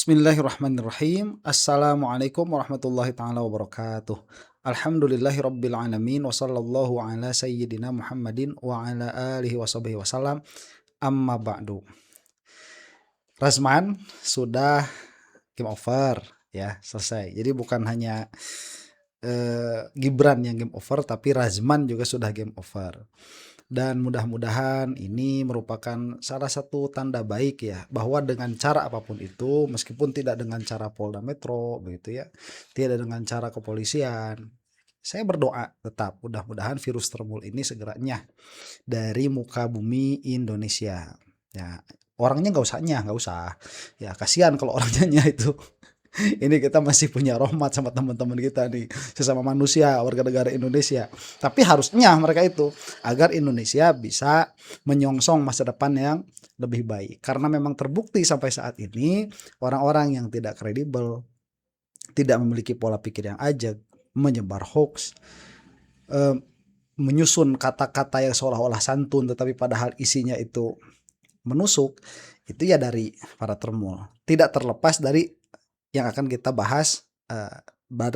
Bismillahirrahmanirrahim. Assalamualaikum warahmatullahi taala wabarakatuh. Alhamdulillahirabbil alamin wa sallallahu ala sayyidina Muhammadin wa ala alihi washabihi wasallam. Amma ba'du. Razman sudah game over ya, selesai. Jadi bukan hanya Gibran yang game over, tapi Razman juga sudah game over. Dan mudah-mudahan ini merupakan salah satu tanda baik ya, bahwa dengan cara apapun itu, meskipun tidak dengan cara Polda Metro begitu ya, tidak dengan cara kepolisian, saya berdoa tetap mudah-mudahan virus termul ini segera nyah dari muka bumi Indonesia. Ya, orangnya nggak usah. Ya kasihan kalau orangnya nyah itu. Ini kita masih punya rahmat sama teman-teman kita nih, sesama manusia, warga negara Indonesia. Tapi harusnya mereka itu agar Indonesia bisa menyongsong masa depan yang lebih baik. Karena memang terbukti sampai saat ini orang-orang yang tidak kredibel, tidak memiliki pola pikir yang ajak, menyebar hoax, menyusun kata-kata yang seolah-olah santun tetapi padahal isinya itu menusuk, itu ya dari para termul. Tidak terlepas dari yang akan kita bahas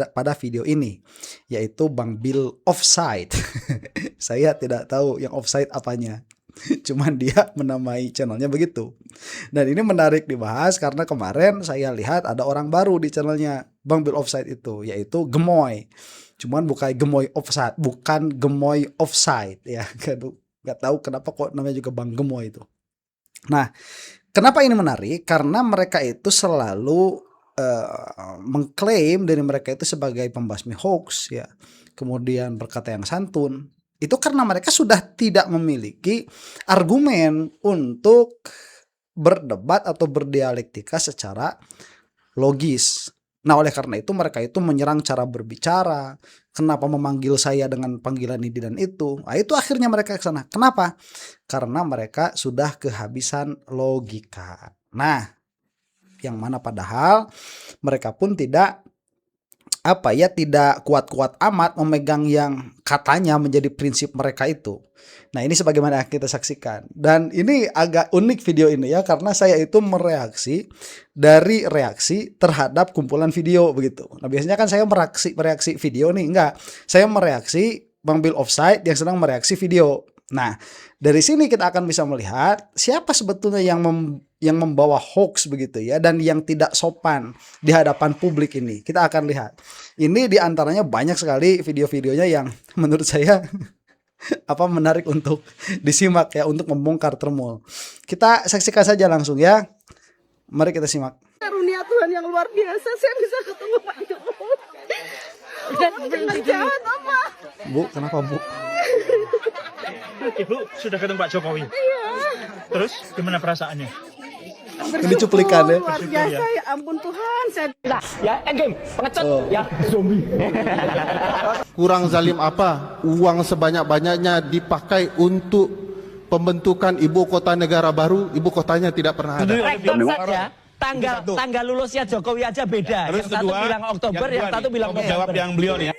pada video ini, yaitu Bang Bill offside. Saya tidak tahu yang offside apanya, cuman dia menamai channelnya begitu. Dan ini menarik dibahas karena kemarin saya lihat ada orang baru di channelnya Bang Bill offside itu, yaitu Gemoy. Cuman bukan Gemoy offside ya. Gak tahu kenapa kok namanya juga Bang Gemoy itu. Nah, kenapa ini menarik? Karena mereka itu selalu mengklaim diri mereka itu sebagai pembasmi hoax ya, kemudian berkata yang santun. Itu karena mereka sudah tidak memiliki argumen untuk berdebat atau berdialektika secara logis. Nah, oleh karena itu mereka itu menyerang cara berbicara. Kenapa memanggil saya dengan panggilan ini dan itu? Nah, itu akhirnya mereka ke sana. Kenapa? Karena mereka sudah kehabisan logika. Nah, yang mana padahal mereka pun tidak kuat-kuat amat memegang yang katanya menjadi prinsip mereka itu. Nah, ini sebagaimana kita saksikan. Dan ini agak unik video ini ya, karena saya itu mereaksi dari reaksi terhadap kumpulan video begitu. Nah, biasanya kan saya mereaksi video nih, enggak. Saya mereaksi Bang Bill offside yang sedang mereaksi video. Nah, dari sini kita akan bisa melihat siapa sebetulnya yang membawa hoax begitu ya, dan yang tidak sopan di hadapan publik ini. Kita akan lihat. Ini diantaranya banyak sekali video-videonya yang menurut saya menarik untuk disimak ya, untuk membongkar termul. Kita saksikan saja langsung ya. Mari kita simak. Karunia Tuhan yang luar biasa, saya bisa ketemu Pak Jokowi. Dan jahat apa? Bu, kenapa Bu? Ibu sudah ketemu Pak Jokowi? Iya. Terus gimana perasaannya? Ini cuplikan ya. Luar biasa, ya ampun Tuhan. Saya Ya, endgame, pengecut, ya zombie. Kurang zalim apa? Uang sebanyak-banyaknya dipakai untuk pembentukan ibu kota negara baru, ibu kotanya tidak pernah ada. Rektor saja, tanggal lulusnya Jokowi aja beda. Terus Yang satu kedua, bilang Oktober, yang satu bilang November. Jawab yang beliau nih ya.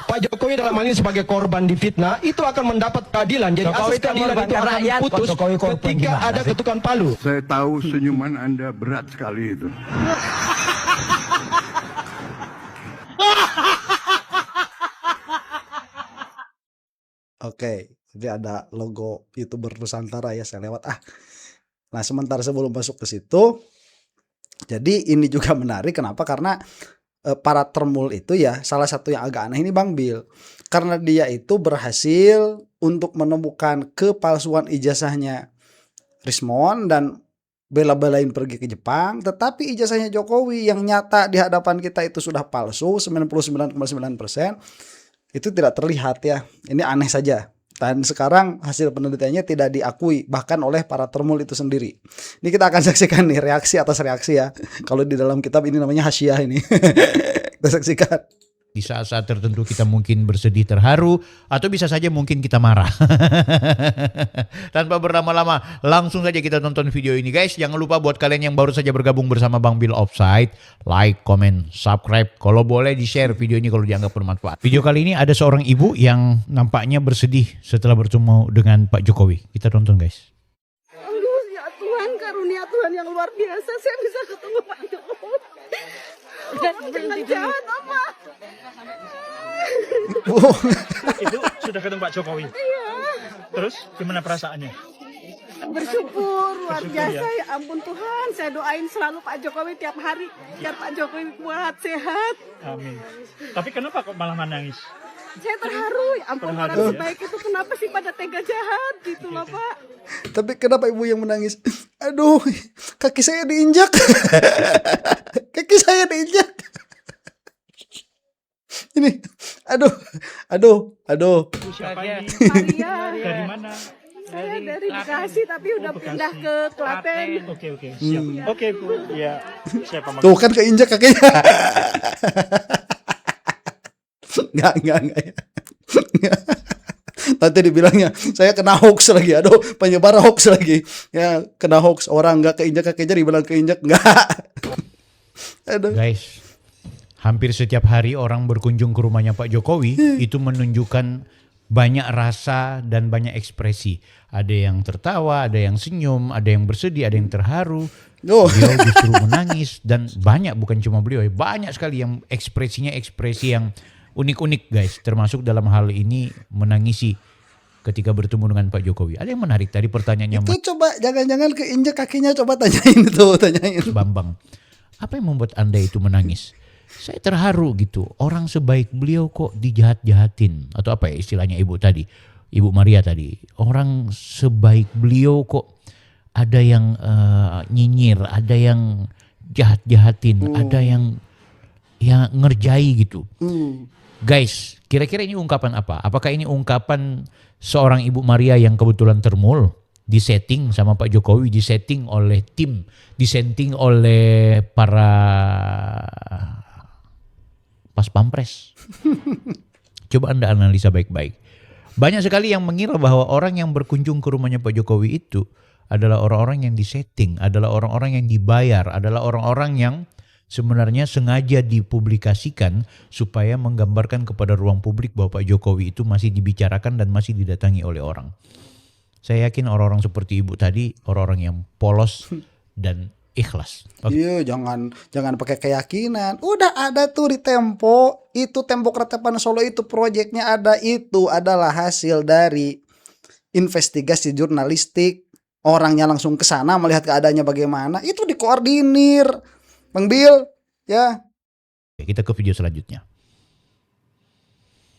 Pak Jokowi dalam hal ini sebagai korban difitnah itu akan mendapat keadilan. Jadi Jokowi asas keadilan korban itu akan rakyat, putus kok Jokowi korban ketika gimana ada sih? ketukan palu. Saya tahu senyuman Anda berat sekali itu. Oke, jadi ada logo YouTuber Nusantara ya, saya lewat Nah, sementara sebelum masuk ke situ, jadi ini juga menarik. Kenapa? Karena para termul itu ya, salah satu yang agak aneh ini Bang Bill. Karena dia itu berhasil untuk menemukan kepalsuan ijazahnya Rismon dan bela-belain pergi ke Jepang, tetapi ijazahnya Jokowi yang nyata di hadapan kita itu sudah palsu 99,9%. Itu tidak terlihat ya. Ini aneh saja. Dan sekarang hasil penelitiannya tidak diakui bahkan oleh para termul itu sendiri. Ini kita akan saksikan nih reaksi atas reaksi ya. Kalau di dalam kitab ini namanya hasyiah ini. Kita saksikan. Di saat-saat tertentu kita mungkin bersedih, terharu, atau bisa saja mungkin kita marah. Tanpa berlama-lama, langsung saja kita tonton video ini guys. Jangan lupa buat kalian yang baru saja bergabung bersama Bang Bill Offside, like, comment, subscribe. Kalau boleh di-share video ini kalau dianggap bermanfaat. Video kali ini ada seorang ibu yang nampaknya bersedih setelah bertemu dengan Pak Jokowi. Kita tonton guys. Aduh, ya Tuhan, karunia Tuhan yang luar biasa. Saya bisa ketemu Pak Jokowi. Jangan jahat, Oma. Itu sudah ketemu Pak Jokowi. Iya. Terus gimana perasaannya? Bersyukur luar Bersyukur, biasa, ya. ya ampun Tuhan. Saya doain selalu Pak Jokowi tiap hari biar Pak Jokowi kuat, sehat. Amin. Tapi kenapa kok malah menangis? Saya terharu, ya ampun, Terharu, orang ya. sebaik itu kenapa sih pada tega jahat gitu loh Pak. Tapi kenapa ibu yang menangis? Aduh, kaki saya diinjak. Kaki saya diinjak. Ini, aduh. Ibu siapa ini? Maria, Dari mana? saya dari Bekasi tapi udah Bekasi. pindah ke Klaten. Oke, siap. Oke, Bu. Ya, siapa Tuh kan keinjak kakinya. Enggak. Nanti dibilangnya saya kena hoax lagi. Aduh, penyebar hoax lagi. Ya, kena hoax. Orang enggak keinjak kakinya dibilang keinjak. Enggak. Aduh. Guys, hampir setiap hari orang berkunjung ke rumahnya Pak Jokowi itu menunjukkan banyak rasa dan banyak ekspresi. Ada yang tertawa, ada yang senyum, ada yang bersedih, ada yang terharu. Oh. Beliau justru menangis dan banyak, bukan cuma beliau, banyak sekali yang ekspresinya ekspresi yang unik-unik guys. Termasuk dalam hal ini menangisi ketika bertemu dengan Pak Jokowi. Ada yang menarik tadi pertanyaannya Itu coba jangan-jangan keinjak kakinya, coba tanyain. Bambang. Apa yang membuat Anda itu menangis? Saya terharu gitu. Orang sebaik beliau kok dijahat-jahatin. Atau apa ya istilahnya ibu tadi. Ibu Maria tadi. Orang sebaik beliau kok ada yang nyinyir. Ada yang jahat-jahatin. Ada yang ngerjai gitu. Guys, kira-kira ini ungkapan apa? Apakah ini ungkapan seorang Ibu Maria yang kebetulan termul? Disetting sama Pak Jokowi, disetting oleh tim, disetting oleh para pas pampres. Coba Anda analisa baik-baik. Banyak sekali yang mengira bahwa orang yang berkunjung ke rumahnya Pak Jokowi itu adalah orang-orang yang disetting, adalah orang-orang yang dibayar, adalah orang-orang yang sebenarnya sengaja dipublikasikan supaya menggambarkan kepada ruang publik bahwa Pak Jokowi itu masih dibicarakan dan masih didatangi oleh orang. Saya yakin orang-orang seperti ibu tadi, orang-orang yang polos dan ikhlas. Iya, jangan pakai keyakinan. Udah ada tuh di Tempo, itu Tempo Keretapan Solo itu proyeknya ada, itu adalah hasil dari investigasi jurnalistik. Orangnya langsung ke sana melihat keadaannya bagaimana. Itu dikoordinir. Bang Bill, ya. Kita ke video selanjutnya.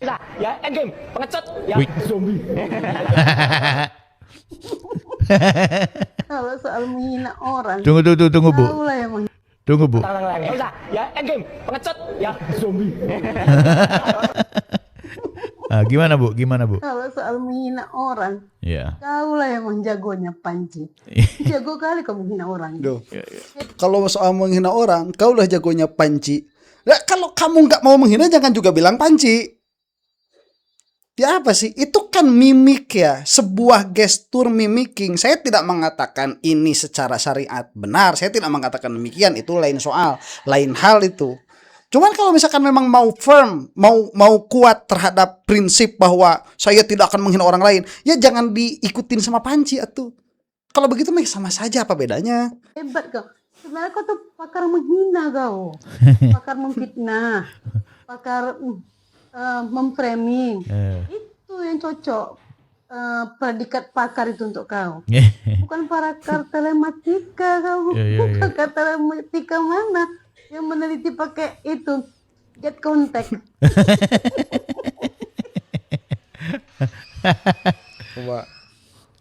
Ya, endgame, pengecut, ya Wih. zombie. Kalau soal menghina orang, Tunggu Bu. kaulah yang menghina. Tunggu Bu. Ya, endgame, pengecut, ya zombie. Ah, gimana Bu? Kalau soal menghina orang, Ya. kaulah yang jagonya panci. Jago kali kau menghina orang. Duh. Kalau soal menghina orang, kaulah jagonya panci. Nah, kalau kamu nggak mau menghina, jangan juga bilang panci. Ya apa sih? Itu kan mimik ya, sebuah gestur mimicking. Saya tidak mengatakan ini secara syariat benar. Saya tidak mengatakan demikian. Itu lain soal, lain hal itu. Cuman kalau misalkan memang mau firm, mau kuat terhadap prinsip bahwa saya tidak akan menghina orang lain, ya jangan diikutin sama panci atuh. Kalau begitu mah sama saja, apa bedanya? Hebat kau. Sebenarnya kau tuh pakar menghina kau. Pakar memfitnah. Pakar memframing. Itu yang cocok. Predikat pakar itu untuk kau. Bukan pakar telematika kau. Bukan pakar telematika mana yang meneliti pakai itu get contact. Coba.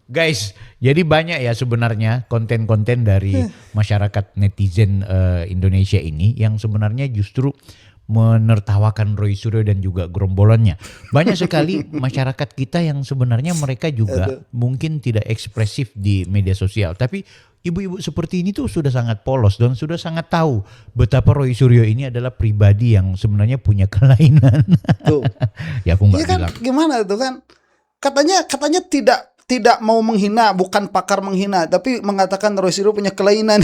Guys, jadi banyak ya sebenarnya konten-konten dari masyarakat netizen Indonesia ini yang sebenarnya justru menertawakan Roy Suryo dan juga gerombolannya. Banyak sekali masyarakat kita yang sebenarnya mereka juga mungkin tidak ekspresif di media sosial, tapi ibu-ibu seperti ini tuh sudah sangat polos dan sudah sangat tahu betapa Roy Suryo ini adalah pribadi yang sebenarnya punya kelainan. Tuh. Ya aku nggak Iya kan, bilang. gimana itu kan? Katanya tidak mau menghina, bukan pakar menghina, tapi mengatakan Roy Suryo punya kelainan.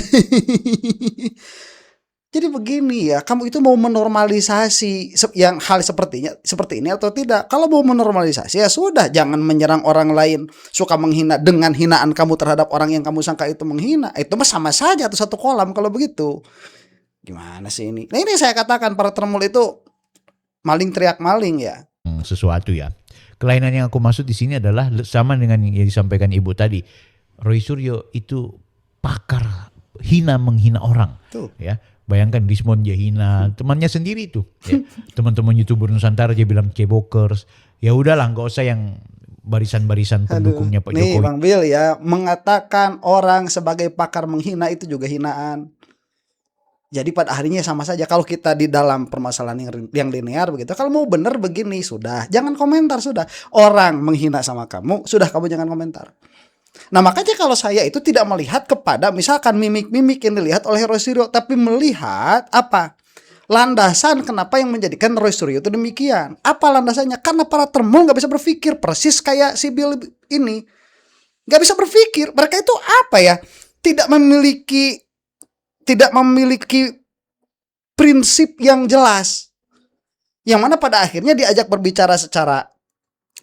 Jadi begini ya, kamu itu mau menormalisasi yang hal seperti ini atau tidak? Kalau mau menormalisasi ya sudah, jangan menyerang orang lain, suka menghina dengan hinaan kamu terhadap orang yang kamu sangka itu menghina. Itu mah sama saja, atau satu kolam kalau begitu. Gimana sih ini? Nah ini saya katakan para tremul itu maling teriak maling ya. Sesuatu ya. Kelainan yang aku maksud di sini adalah sama dengan yang disampaikan Ibu tadi. Roy Suryo itu pakar menghina orang. Tuh. Ya. Bayangkan Dismon dia hina temannya sendiri tuh, ya. Teman-teman YouTuber Nusantara dia bilang cebokers. Ya udahlah, nggak usah yang barisan-barisan pendukungnya Pak Nih Jokowi. Bang Bill ya, mengatakan orang sebagai pakar menghina itu juga hinaan. Jadi pada akhirnya sama saja kalau kita di dalam permasalahan yang linear begitu. Kalau mau benar begini sudah, jangan komentar sudah. Orang menghina sama kamu, sudah kamu jangan komentar. Nah makanya kalau saya itu tidak melihat kepada misalkan mimik-mimik yang dilihat oleh Roy Suryo, tapi melihat apa? Landasan kenapa yang menjadikan Roy Suryo itu demikian. Apa landasannya? Karena para tremul gak bisa berpikir. Persis kayak si Bill ini. Gak bisa berpikir. Mereka itu apa ya? Tidak memiliki prinsip yang jelas. Yang mana pada akhirnya diajak berbicara secara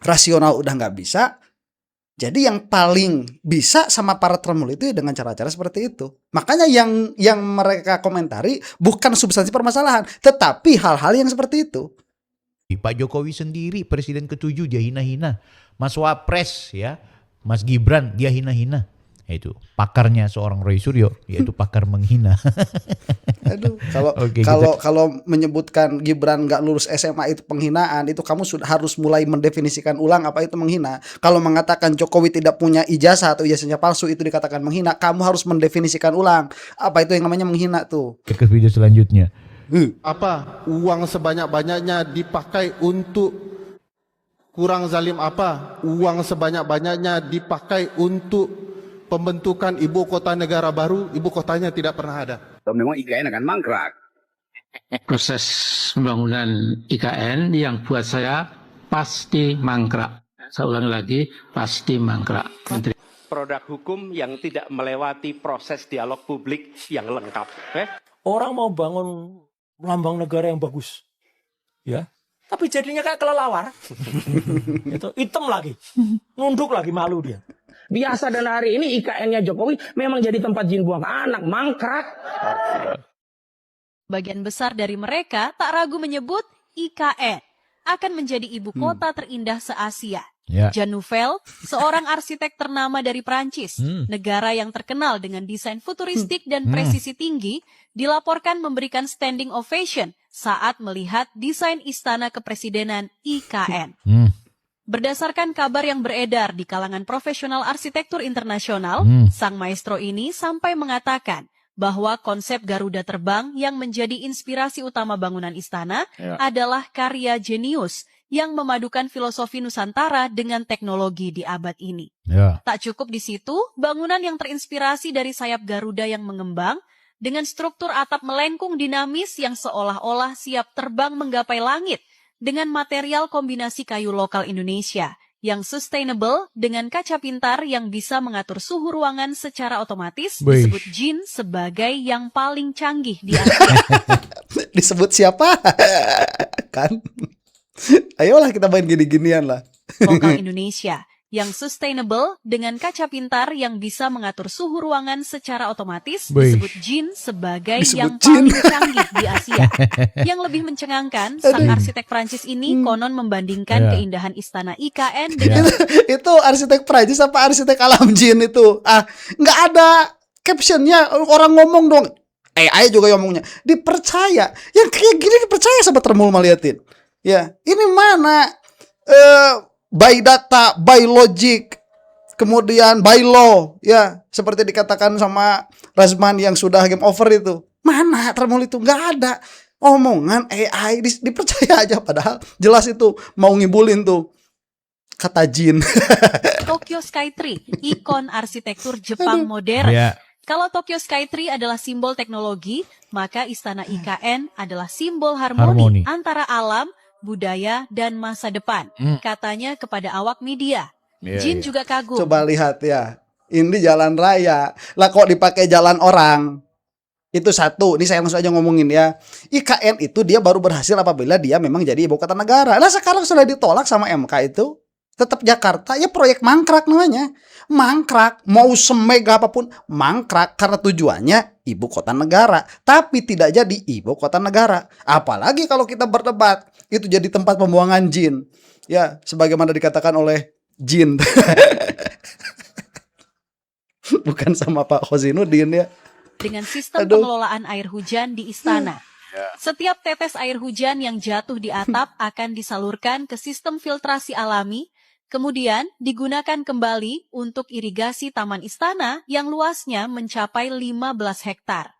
rasional udah gak bisa. Jadi yang paling bisa sama para tremul itu dengan cara-cara seperti itu. Makanya yang mereka komentari bukan substansi permasalahan, tetapi hal-hal yang seperti itu. Pak Jokowi sendiri presiden ke-7 dia hina-hina. Mas Wapres ya, Mas Gibran dia hina-hina. Itu pakarnya seorang Roy Suryo, yaitu pakar menghina. Aduh, kalau menyebutkan Gibran nggak lulus SMA itu penghinaan, itu kamu sudah harus mulai mendefinisikan ulang apa itu menghina. Kalau mengatakan Jokowi tidak punya ijazah atau ijazahnya palsu itu dikatakan menghina, kamu harus mendefinisikan ulang apa itu yang namanya menghina tuh. Ke video selanjutnya. Apa uang sebanyak-banyaknya dipakai untuk kurang zalim apa? Uang sebanyak-banyaknya dipakai untuk pembentukan ibu kota negara baru, ibu kotanya tidak pernah ada. Memang IKN akan mangkrak. Proses pembangunan IKN yang buat saya pasti mangkrak. Saya ulangi lagi, pasti mangkrak. Menteri. Produk hukum yang tidak melewati proses dialog publik yang lengkap. Orang mau bangun lambang negara yang bagus, ya, tapi jadinya kayak kelelawar. Itu hitam lagi, nunduk lagi, malu dia. Biasa dan hari ini IKN-nya Jokowi memang jadi tempat jin buang anak, mangkrak. Bagian besar dari mereka tak ragu menyebut IKN akan menjadi ibu kota terindah se-Asia. Jean Nouvel, seorang arsitek ternama dari Prancis, negara yang terkenal dengan desain futuristik dan presisi tinggi, dilaporkan memberikan standing ovation saat melihat desain istana kepresidenan IKN. Berdasarkan kabar yang beredar di kalangan profesional arsitektur internasional, sang maestro ini sampai mengatakan bahwa konsep Garuda terbang yang menjadi inspirasi utama bangunan istana adalah karya jenius yang memadukan filosofi Nusantara dengan teknologi di abad ini. Tak cukup di situ, bangunan yang terinspirasi dari sayap Garuda yang mengembang dengan struktur atap melengkung dinamis yang seolah-olah siap terbang menggapai langit, dengan material kombinasi kayu lokal Indonesia yang sustainable dengan kaca pintar yang bisa mengatur suhu ruangan secara otomatis disebut Jin sebagai yang paling canggih di Asia. Disebut siapa? Kan? Ayolah kita main gini-ginian lah. Lokal Indonesia yang sustainable dengan kaca pintar yang bisa mengatur suhu ruangan secara otomatis disebut Jin sebagai yang paling canggih di Asia. Yang lebih mencengangkan, sang arsitek Prancis ini konon membandingkan keindahan istana IKN dengan itu arsitek Prancis apa arsitek alam jin itu? Nggak ada captionnya, orang ngomong dong. AI juga ngomongnya. Dipercaya. Yang kayak gini dipercaya sama Tremul maliatin. Ya, ini mana by data, by logic, kemudian by law, ya seperti dikatakan sama Razman yang sudah game over itu. Mana Tremul itu? Nggak ada. Omongan AI dipercaya aja, padahal jelas itu mau ngibulin tuh kata jin. Tokyo Skytree, ikon arsitektur Jepang modern. Kalau Tokyo Skytree adalah simbol teknologi, maka Istana IKN adalah simbol harmoni antara alam, budaya, dan masa depan. Katanya kepada awak media. Jin juga kagum. Coba lihat ya, ini jalan raya. Lah kok dipakai jalan orang? Itu satu, ini saya langsung aja ngomongin ya. IKN itu dia baru berhasil apabila dia memang jadi ibu kota negara. Nah sekarang sudah ditolak sama MK itu. Tetap Jakarta, ya proyek mangkrak namanya. Mangkrak, mau semega apapun, mangkrak karena tujuannya ibu kota negara. Tapi tidak jadi ibu kota negara. Apalagi kalau kita berdebat, itu jadi tempat pembuangan jin. Ya, sebagaimana dikatakan oleh jin. Bukan sama Pak Khozinuddin ya. Dengan sistem pengelolaan air hujan di istana. Setiap tetes air hujan yang jatuh di atap akan disalurkan ke sistem filtrasi alami, kemudian digunakan kembali untuk irigasi taman istana yang luasnya mencapai 15 hektar.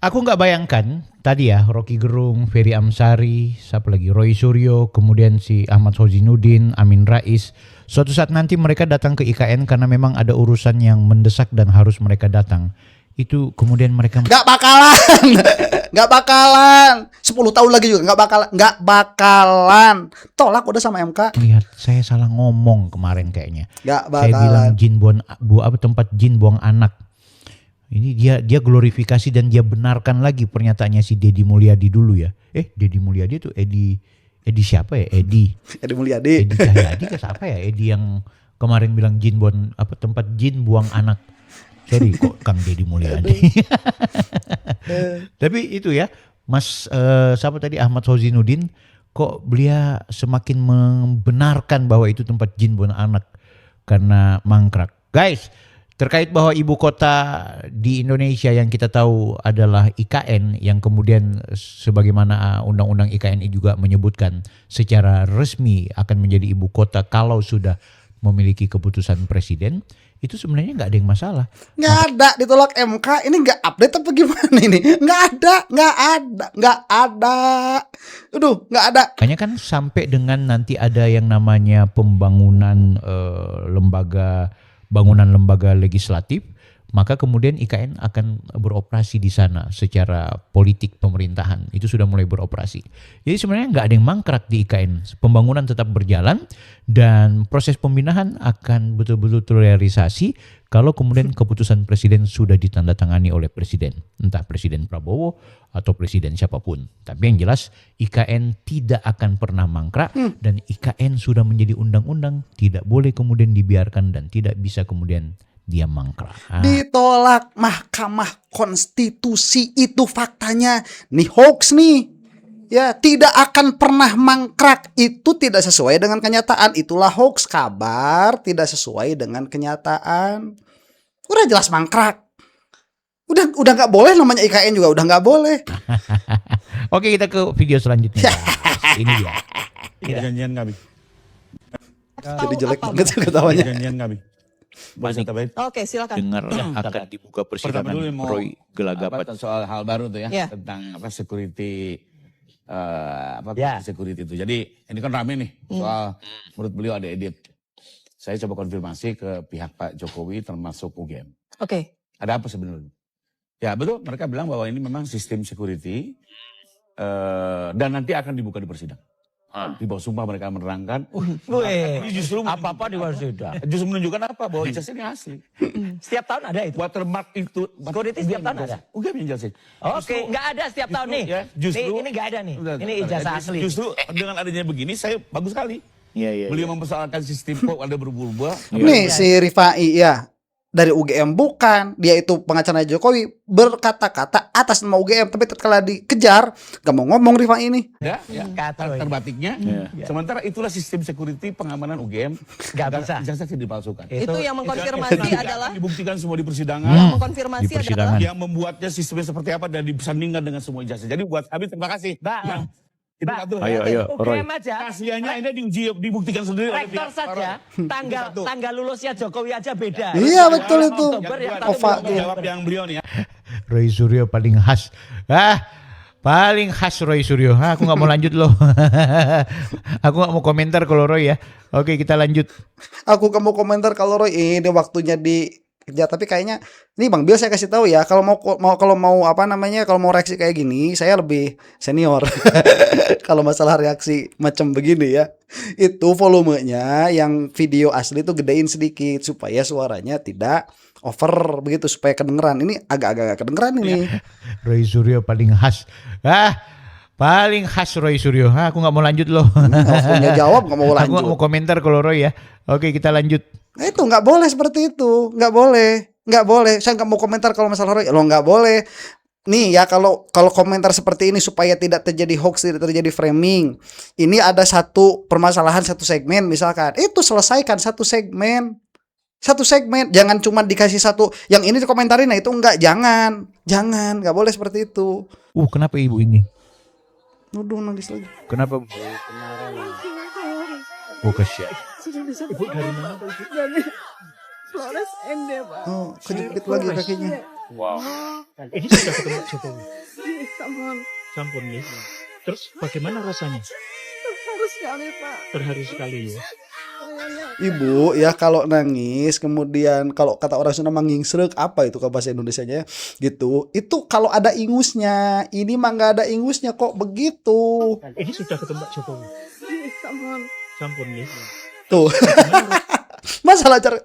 Aku nggak bayangkan tadi ya, Rocky Gerung, Ferry Amsari, siapa lagi, Roy Suryo, kemudian si Ahmad Khozinuddin, Amin Rais. Suatu saat nanti mereka datang ke IKN karena memang ada urusan yang mendesak dan harus mereka datang. Itu kemudian mereka nggak bakalan 10 tahun lagi juga nggak bakalan tolak udah sama MK. Lihat, saya salah ngomong kemarin kayaknya. Nggak bakalan. Saya bilang jin tempat jin buang anak. Ini dia glorifikasi dan dia benarkan lagi pernyataannya si Deddy Mulyadi dulu ya. Deddy Mulyadi itu Edi siapa ya? Edi Mulyadi. Edi Cahyadi ke siapa ya? Edi yang kemarin bilang jin buang tempat jin buang anak. Sorry kok Kang Deddy Mulyadi. Tapi itu ya, Mas siapa tadi, Ahmad Khozinuddin, kok beliau semakin membenarkan bahwa itu tempat jin buang anak karena mangkrak. Guys, terkait bahwa ibu kota di Indonesia yang kita tahu adalah IKN, yang kemudian sebagaimana undang-undang IKN juga menyebutkan secara resmi akan menjadi ibu kota kalau sudah memiliki keputusan presiden, itu sebenarnya nggak ada yang masalah. Nggak ada, ditolak MK, ini nggak update apa gimana ini? Nggak ada. Nggak ada. Makanya kan sampai dengan nanti ada yang namanya pembangunan bangunan lembaga legislatif, maka kemudian IKN akan beroperasi di sana secara politik pemerintahan. Itu sudah mulai beroperasi. Jadi sebenarnya nggak ada yang mangkrak di IKN. Pembangunan tetap berjalan dan proses pembinaan akan betul-betul terrealisasi kalau kemudian keputusan presiden sudah ditandatangani oleh presiden. Entah Presiden Prabowo atau presiden siapapun. Tapi yang jelas IKN tidak akan pernah mangkrak dan IKN sudah menjadi undang-undang, tidak boleh kemudian dibiarkan dan tidak bisa kemudian dia mangkrak. Ditolak Mahkamah Konstitusi, itu faktanya. Nih hoax nih. Ya, tidak akan pernah mangkrak, itu tidak sesuai dengan kenyataan. Itulah hoax, kabar tidak sesuai dengan kenyataan. Udah jelas mangkrak. Udah nggak boleh, namanya IKN juga udah nggak boleh. Oke, kita ke video selanjutnya. Ini dia. Perjanjian kami. Jadi jelek banget ketawanya. Perjanjian kami. Oke, silakan. Dengar akan dibuka persidangan Roy Gelagapat soal hal baru tuh ya, tentang security security itu. Jadi ini kan rame nih soal menurut beliau ada edit. Saya coba konfirmasi ke pihak Pak Jokowi termasuk UGM. Oke. Ada apa sebenarnya? Ya betul, mereka bilang bahwa ini memang sistem security dan nanti akan dibuka di persidangan. Di bawah sumpah mereka menerangkan. Ini justru apa-apa di bawah sudah. Justru menunjukkan apa? Bahwa ijazah ini asli. Setiap tahun ada itu. Watermark itu. Security setiap tahun ada. UGM yang jelasin. Oke, nggak ada setiap tahun nih. Ya, justru ini nggak ada nih. Ini ijazah asli. Justru dengan adanya begini, saya bagus sekali. Beliau mempersoalkan sistem kok ada berubah-ubah. Nih si Rifai ya. Dari UGM bukan, dia itu pengacara Jokowi, berkata-kata atas nama UGM, tapi tatkala dikejar gak mau ngomong Rifai ini. Terbatiknya. Sementara itulah sistem security pengamanan UGM. Gak bisa. Ijazah tidak dipalsukan. Itu yang mengkonfirmasi adalah dibuktikan semua di persidangan. Yang mengkonfirmasi adalah yang membuatnya sistemnya seperti apa dan disandingkan dengan semua ijazah. Jadi buat kami terima kasih. Ayo, Roy. UGM aja. Kasiannya ini dibuktikan sendiri oleh rektor saja. Tanggal lulusnya Jokowi aja beda. Iya betul itu. Jawab yang beliau nih ya. Roy Suryo paling khas. Paling khas Roy Suryo. Aku nggak mau lanjut loh. Aku nggak mau komentar kalau Roy ya. Oke, kita lanjut. Aku gak mau komentar kalau Roy ini waktunya kerja, tapi kayaknya ini Bang Bill saya kasih tahu ya, kalau mau apa namanya, kalau mau reaksi kayak gini saya lebih senior. Kalau masalah reaksi macam begini ya, itu volumenya yang video asli itu gedein sedikit supaya suaranya tidak over begitu, supaya kedengeran. Ini agak-agak kedengeran ini. Roy Suryo paling khas. Paling khas Roy Suryo. Aku nggak mau lanjut loh. Waktunya jawab nggak mau lanjut. Aku nggak mau komentar kalau Roy ya. Oke, kita lanjut. Nah, itu nggak boleh seperti itu, nggak boleh. Saya nggak mau komentar kalau masalah Roy. Lo nggak boleh. Nih ya, kalau komentar seperti ini supaya tidak terjadi hoax, tidak terjadi framing. Ini ada satu permasalahan, satu segmen misalkan. Itu selesaikan satu segmen. Jangan cuma dikasih satu, yang ini dikomentarin, nah itu enggak, jangan, nggak boleh seperti itu. Kenapa ibu ini? Nuduh nangis lagi. Kenapa? Kasihan. Ibu dari mana Ibu? Dari Flores Ende, Pak. Oh, kejepit lagi kakinya. Wow. Ini sudah ketemu Jokowi. Sampun ya. Terus bagaimana rasanya? terharu sekali, Pak. Terharu sekali ya. Ibu ya, kalau nangis kemudian kalau kata orang Sunda mangingsrek, apa itu ke bahasa Indonesianya gitu, itu kalau ada ingusnya. Ini mah nggak ada ingusnya kok begitu. Ini sudah ketemu Jokowi. Sampun ya. Tuh. Masalah cara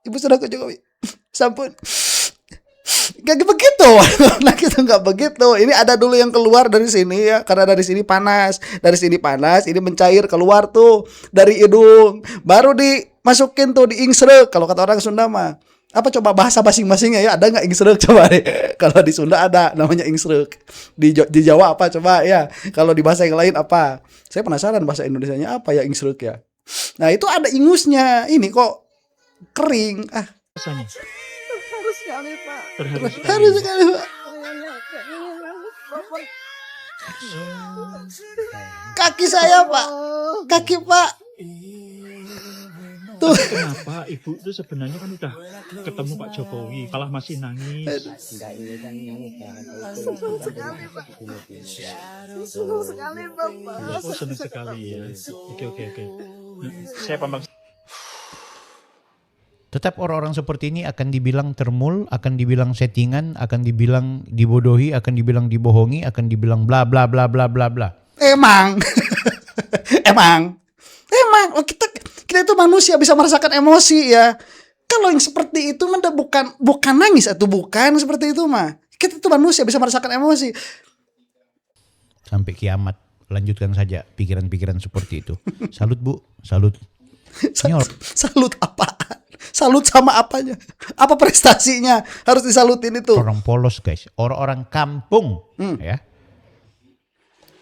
Ibu sudah ke Jokowi. Sampun. Gak begitu. Nah, kita nggak begitu. Ini ada dulu yang keluar dari sini ya, karena dari sini panas, ini mencair keluar tuh dari hidung, baru dimasukin tuh di ingsrek. Kalau kata orang Sunda mah apa, coba bahasa masing-masingnya ya, ada nggak ingsrek coba deh. Kalau di Sunda ada namanya ingsrek, di Jawa apa coba ya, kalau di bahasa yang lain apa, saya penasaran bahasa Indonesianya apa ya ingsrek ya. Nah itu ada ingusnya, ini kok kering. Rasanya Terharu sekali, Pak. Terharu sekali, Pak. Kaki saya, Pak. Kaki, Pak. Tuh. Kenapa Ibu itu sebenarnya kan udah ketemu Pak Jokowi, malah masih nangis? Senang sekali, Pak. Senang sekali, Bapak. Oh, senang sekali ya. Oke. Saya Bambang. Tetap orang-orang seperti ini akan dibilang termul, akan dibilang settingan, akan dibilang dibodohi, akan dibilang dibohongi, akan dibilang bla bla bla bla bla bla. Emang. Oh, kita itu manusia, bisa merasakan emosi ya. Kalau yang seperti itu mah bukan nangis atau bukan seperti itu mah. Kita itu manusia, bisa merasakan emosi. Sampai kiamat, lanjutkan saja pikiran-pikiran seperti itu. Salut Bu, salut. Salut apaan? Salut sama apanya? Apa prestasinya? Harus disalutin itu. Orang polos guys, orang-orang kampung ya.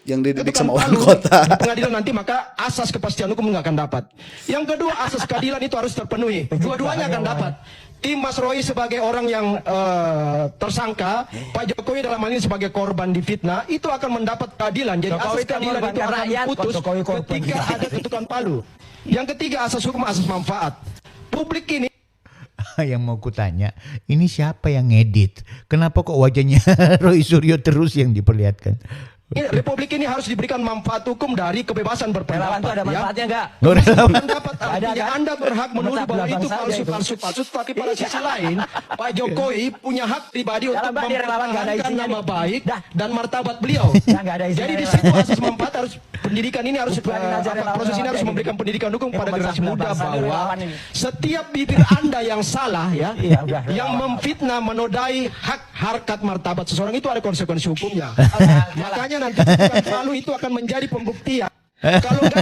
Yang dididik sama orang kota. Di pengadilan nanti maka asas kepastian hukum nggak akan dapat. Yang kedua, asas keadilan itu harus terpenuhi. Dua-duanya akan dapat. Tim Mas Roy sebagai orang yang tersangka, Pak Jokowi dalam hal ini sebagai korban difitnah, itu akan mendapat keadilan. Jadi asas keadilan itu akan putus ketika ada ketukan palu. Yang ketiga, asas hukum, asas manfaat. Publik ini yang mau kutanya, ini siapa yang ngedit? Kenapa kok wajahnya Roy Suryo terus yang diperlihatkan? Republik ini harus diberikan manfaat hukum dari kebebasan berpendapat. Relawan itu ada manfaatnya enggak? Pendapat artinya Anda berhak menuduh bahwa itu palsu. Tapi pada sisi lain, Pak Jokowi punya hak pribadi untuk mempertahankan nama baik dan martabat beliau. Jadi di situ asas manfaat harus pendidikan ini harus proses ini harus memberikan pendidikan hukum pada generasi muda bahwa setiap bibir Anda yang salah ya, yang memfitnah, menodai hak harkat martabat seseorang itu ada konsekuensi hukumnya. Makanya nanti lalu itu akan menjadi pembuktian. Kalau enggak,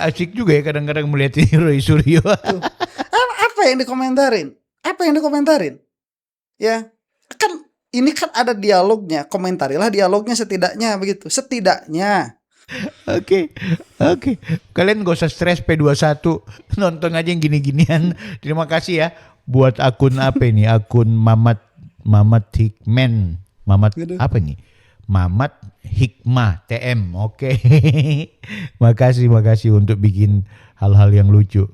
asik juga ya kadang-kadang melihat ini Roy Suryo. Apa yang dikomentarin? Ya, kan ini kan ada dialognya. Komentarilah dialognya setidaknya begitu. Setidaknya. Oke. Kalian gak usah stres P21. Nonton aja yang gini-ginian. Terima kasih ya buat akun apa ini? Akun Mamat Hikmen. Apa nih? Mamat Hikmah TM. Oke. Makasih untuk bikin hal-hal yang lucu.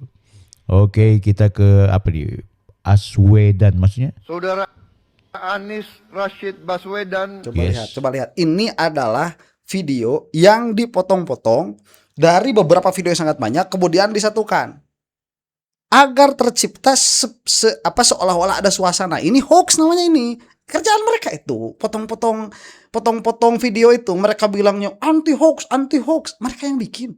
Oke, kita ke apa nih? Aswedan maksudnya? Saudara Anies Rashid Baswedan. Coba lihat. Ini adalah video yang dipotong-potong dari beberapa video yang sangat banyak, kemudian disatukan agar tercipta seolah-olah ada suasana. Ini hoax namanya ini. Kerjaan mereka itu potong-potong video itu, mereka bilangnya anti hoax. Mereka yang bikin.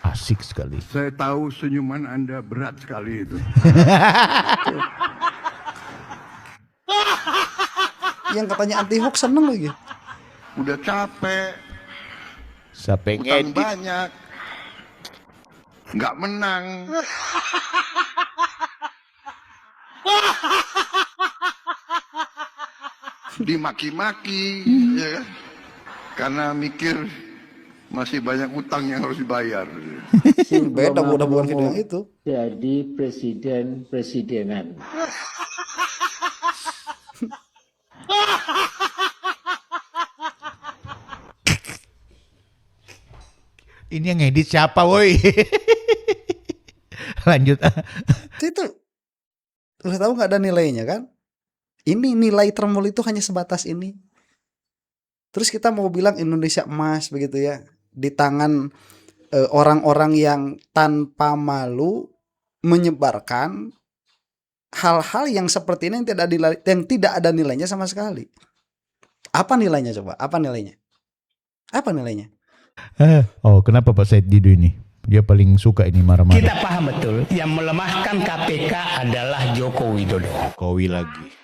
Asik sekali. Saya tahu senyuman Anda berat sekali itu. Yang katanya anti hoax seneng lagi. Udah capek. Sampai utang banyak. Nggak menang. Dimaki-maki, ya kan? Karena mikir masih banyak utang yang harus dibayar. Beda bukan video yang itu. Jadi presidenan. Ini yang ngedit siapa woi? Lanjut. Itu udah tahu nggak ada nilainya kan? Ini nilai termul itu hanya sebatas ini. Terus kita mau bilang Indonesia emas begitu ya, di tangan orang-orang yang tanpa malu menyebarkan hal-hal yang seperti ini yang tidak ada nilainya sama sekali. Apa nilainya coba? Apa nilainya? Oh, kenapa Pak Said Didu ini? Dia paling suka ini marah-marah. Kita paham betul yang melemahkan KPK adalah Joko Widodo. Jokowi lagi.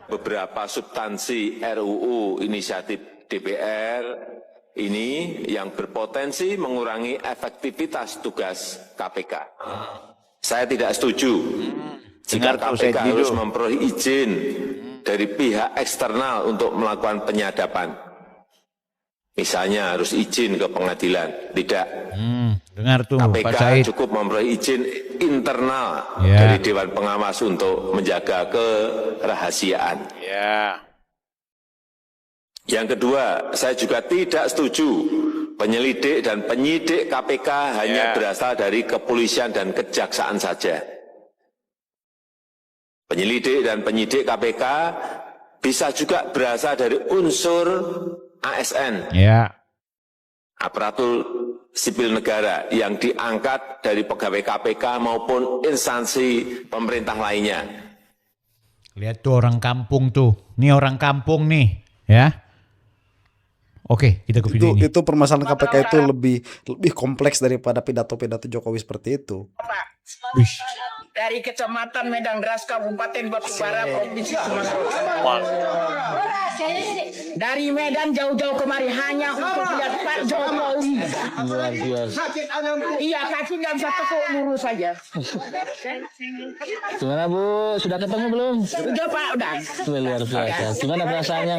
Beberapa substansi RUU inisiatif DPR ini yang berpotensi mengurangi efektivitas tugas KPK. Saya tidak setuju jika KPK harus memperoleh izin dari pihak eksternal untuk melakukan penyadapan. Misalnya harus izin ke pengadilan. Tidak. Dengar tuh KPK Pak Said. cukup memperoleh izin internal dari Dewan Pengawas untuk menjaga kerahasiaan. Yang kedua, saya juga tidak setuju penyelidik dan penyidik KPK hanya berasal dari kepolisian dan kejaksaan saja. Penyelidik dan penyidik KPK bisa juga berasal dari unsur ASN, aparatur sipil negara yang diangkat dari pegawai KPK maupun instansi pemerintah lainnya. Lihat tuh orang kampung tuh. Nih orang kampung nih, ya. Oke, kita ke video ini. Itu permasalahan KPK itu lebih kompleks daripada pidato-pidato Jokowi seperti itu. Dari Kecamatan Medan Ras, Kabupaten Batubara, Provinsi Sumatera Utara. Dari Medan jauh-jauh kemari hanya untuk lihat Pak Jokowi. Luar biasa. Iya, kaki nggak bisa tekuk, lurus saja. Gimana Bu? Sudah ketemu belum? Udah Pak, udah. Luar biasa. Gimana perasaannya?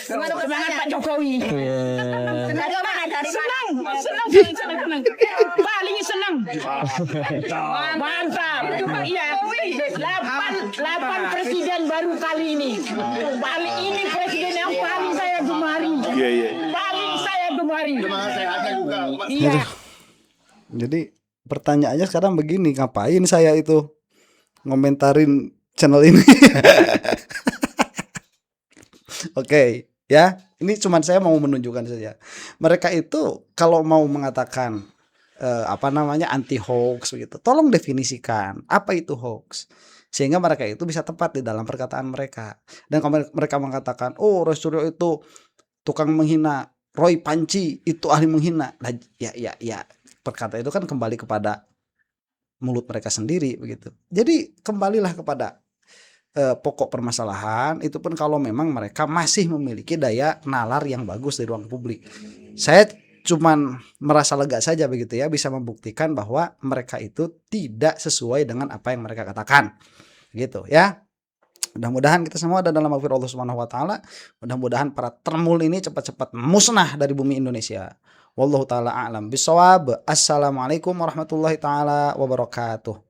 Semangat Pak Jokowi. Senang. Paling senang. Mantap. Iya. 8 presiden baru kali ini. Paling ini presiden yang paling saya gemari. Paling saya gemari. Iya. Jadi pertanyaannya sekarang begini, ngapain saya itu ngomentarin channel ini? Oke, ya. Ini cuman saya mau menunjukkan saja. Mereka itu kalau mau mengatakan anti hoax begitu, tolong definisikan apa itu hoax sehingga mereka itu bisa tepat di dalam perkataan mereka. Dan kalau mereka mengatakan, oh Roy Suryo itu tukang menghina, Roy Panci itu ahli menghina, nah, ya perkataan itu kan kembali kepada mulut mereka sendiri begitu. Jadi kembalilah kepada pokok permasalahan, itu pun kalau memang mereka masih memiliki daya nalar yang bagus di ruang publik. Saya cuman merasa lega saja begitu ya, bisa membuktikan bahwa mereka itu tidak sesuai dengan apa yang mereka katakan gitu ya. Mudah-mudahan kita semua ada dalam maghfirah Allah Subhanahu wa taala. Mudah-mudahan para termul ini cepat-cepat musnah dari bumi Indonesia. Wallahu taala a'lam bishawab. Assalamualaikum warahmatullahi taala wabarakatuh.